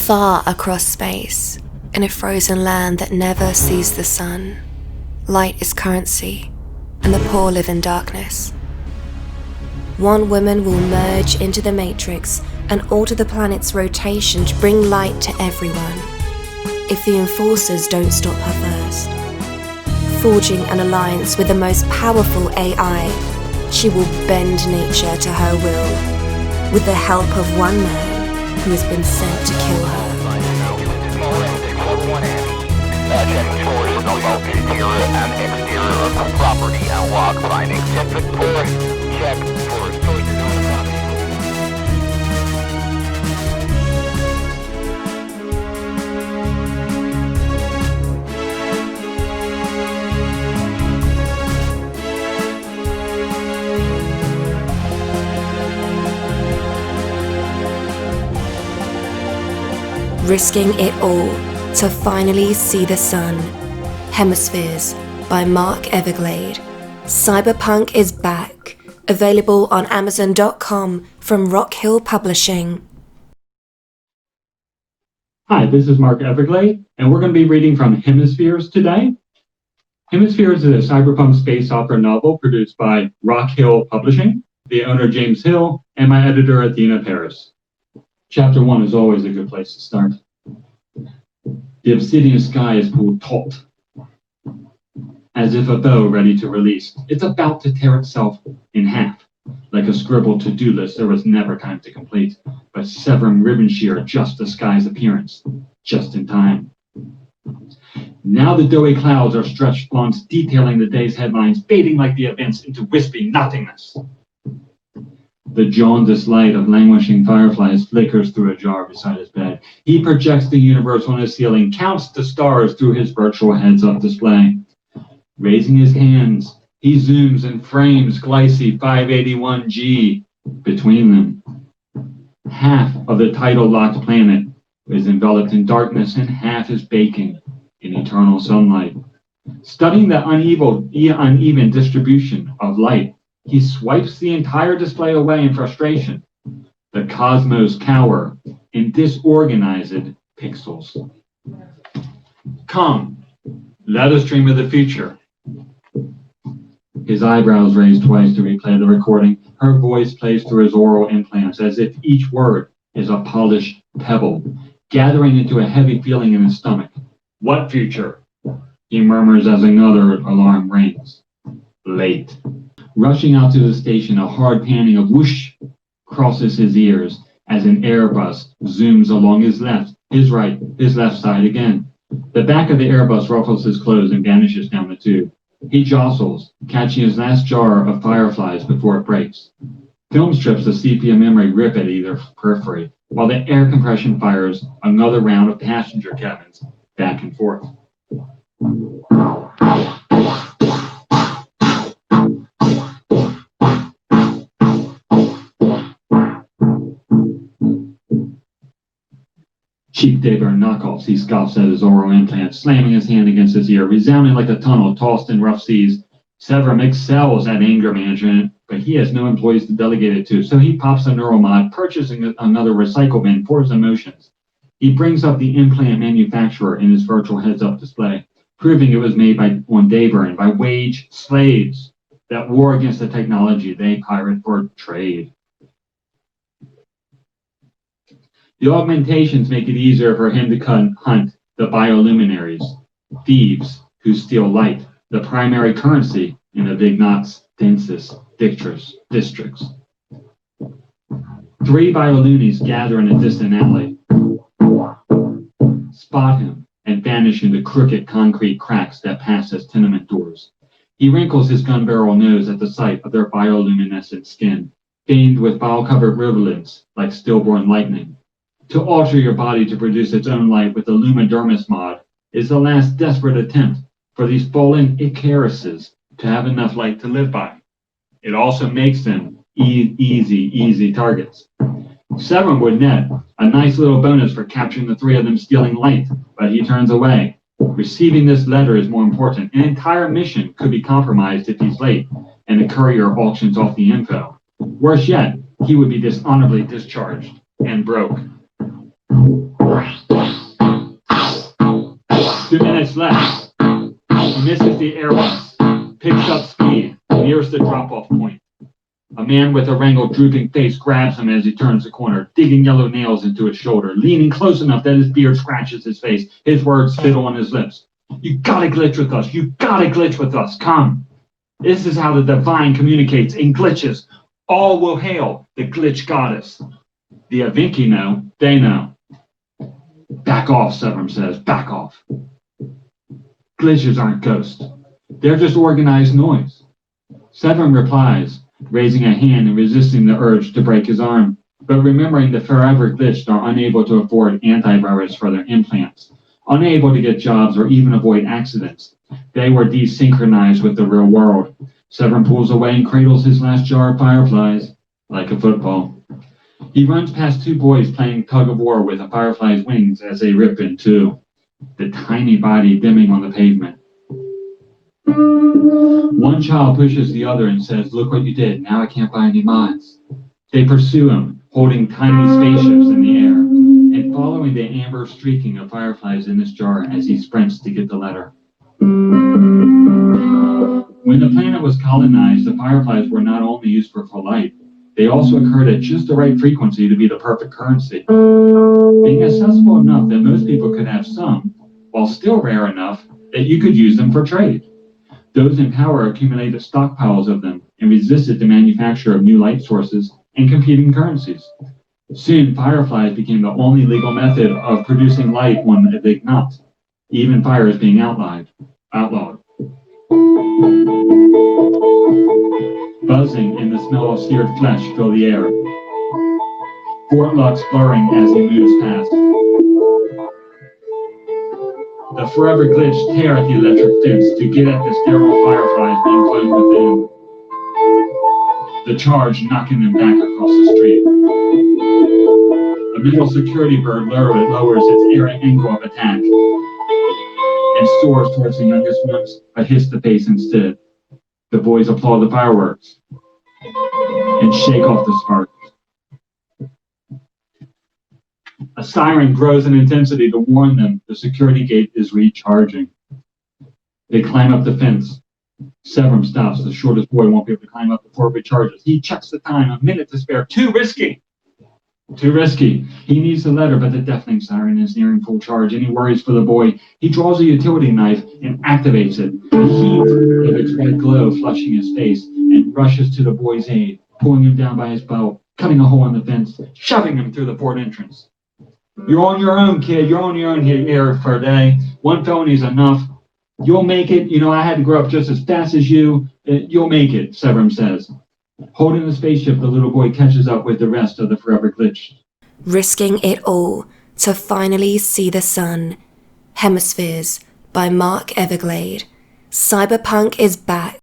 Far across space, in a frozen land that never sees the sun, light is currency, and the poor live in darkness. One woman will merge into the matrix and alter the planet's rotation to bring light to everyone, if the enforcers don't stop her first. Forging an alliance with the most powerful AI, she will bend nature to her will, with the help of one man who has been sent to kill her. Checking tours on both interior and exterior of the property and log findings. Inventory check for sources on the property. Risking it all to finally see the sun. Hemispheres by Mark Everglade. Cyberpunk is back. Available on Amazon.com from Rock Hill Publishing. Hi, this is Mark Everglade, and we're going to be reading from Hemispheres today. Hemispheres is a cyberpunk space opera novel produced by Rock Hill Publishing, the owner James Hill, and my editor Athena Paris. Chapter 1 is always a good place to start. The obsidian sky is pulled taut, as if a bow ready to release. It's about to tear itself in half. Like a scribbled to-do list there was never time to complete, but severing ribbon shear just the sky's appearance, just in time. Now the doughy clouds are stretched fonts detailing the day's headlines, fading like the events into wispy nothingness. The jaundiced light of languishing fireflies flickers through a jar beside his bed. He projects the universe on his ceiling, counts the stars through his virtual heads-up display. Raising his hands, he zooms and frames Glycine 581G between them. Half of the tidal-locked planet is enveloped in darkness, and half is baking in eternal sunlight. Studying the uneven distribution of light, he swipes the entire display away in frustration. The cosmos cower in disorganized pixels. Come, let us dream of the future. His eyebrows raised twice to replay the recording. Her voice plays through his oral implants as if each word is a polished pebble, gathering into a heavy feeling in his stomach. What future? He murmurs as another alarm rings. Late. Rushing out to the station, a hard panning of whoosh crosses his ears as an Airbus zooms along his left, his right, his left side again. The back of the Airbus ruffles his clothes and vanishes down the tube. He jostles, catching his last jar of fireflies before it breaks. Film strips of sepia memory rip at either periphery, while the air compression fires another round of passenger cabins back and forth. Cheap day burn knockoffs, he scoffs at his oral implant, slamming his hand against his ear, resounding like a tunnel tossed in rough seas. Severum excels at anger management, but he has no employees to delegate it to, so he pops a neuromod, purchasing another recycle bin for his emotions. He brings up the implant manufacturer in his virtual heads-up display, proving it was made on Dayburn by wage slaves that war against the technology they pirate for trade. The augmentations make it easier for him to hunt the bioluminaries, thieves who steal light, the primary currency in the Vignot's densest districts. 3 biolunis gather in a distant alley, spot him, and vanish into crooked concrete cracks that pass as tenement doors. He wrinkles his gun barrel nose at the sight of their bioluminescent skin, veined with bile-covered rivulets like stillborn lightning. To alter your body to produce its own light with the Lumidermis mod is the last desperate attempt for these fallen Icaruses to have enough light to live by. It also makes them easy targets. Severum would net a nice little bonus for capturing the 3 of them stealing light, but he turns away. Receiving this letter is more important. An entire mission could be compromised if he's late, and the courier auctions off the info. Worse yet, he would be dishonorably discharged and broke. turns left, misses the Airbus, picks up speed, nears the drop-off point. A man with a wrinkled, drooping face grabs him as he turns the corner, digging yellow nails into his shoulder, leaning close enough that his beard scratches his face. His words fiddle on his lips. You gotta glitch with us. You gotta glitch with us. Come. This is how the divine communicates in glitches. All will hail the glitch goddess. The Avinci know. They know. Back off, Severn says. Back off. Glitches aren't ghosts. They're just organized noise. Severn replies, raising a hand and resisting the urge to break his arm, but remembering the forever glitched are unable to afford antivirus for their implants, unable to get jobs or even avoid accidents. They were desynchronized with the real world. Severn pulls away and cradles his last jar of fireflies, like a football. He runs past two boys playing tug-of-war with a firefly's wings as they rip in two, the tiny body dimming on the pavement. One child pushes the other and says, "Look what you did. Now I can't buy any mods." They pursue him, holding tiny spaceships in the air, and following the amber streaking of fireflies in this jar as he sprints to get the letter. When the planet was colonized, the fireflies were not only useful for light, they also occurred at just the right frequency to be the perfect currency. Being accessible enough that most people could have some, while still rare enough that you could use them for trade. Those in power accumulated stockpiles of them and resisted the manufacture of new light sources and competing currencies. Soon, fireflies became the only legal method of producing light on a big knot, even fires being outlawed. Buzzing and the smell of seared flesh fill the air. Fort Lux blurring as he moves past. The forever glitch tear at the electric fence to get at the sterile fireflies being cloned within. The charge knocking them back across the street. A metal security bird lowers its air angle of attack and soars towards the youngest ones, but hits the face instead. The boys applaud the fireworks and shake off the sparks. A siren grows in intensity to warn them the security gate is recharging. They climb up the fence. Severn stops. The shortest boy won't be able to climb up before it recharges. He checks the time, a minute to spare. Too risky. Too risky. He needs the letter, but the deafening siren is nearing full charge, and he worries for the boy. He draws a utility knife and activates it. The heat of its red glow flushing his face, and rushes to the boy's aid, pulling him down by his belt, cutting a hole in the fence, shoving him through the port entrance. You're on your own, kid. You're on your own here for a day. One felony's enough. You'll make it. You know, I had to grow up just as fast as you. You'll make it, Severn says. Holding the spaceship, the little boy catches up with the rest of the forever glitch. Risking it all to finally see the sun. Hemispheres by Mark Everglade. Cyberpunk is back.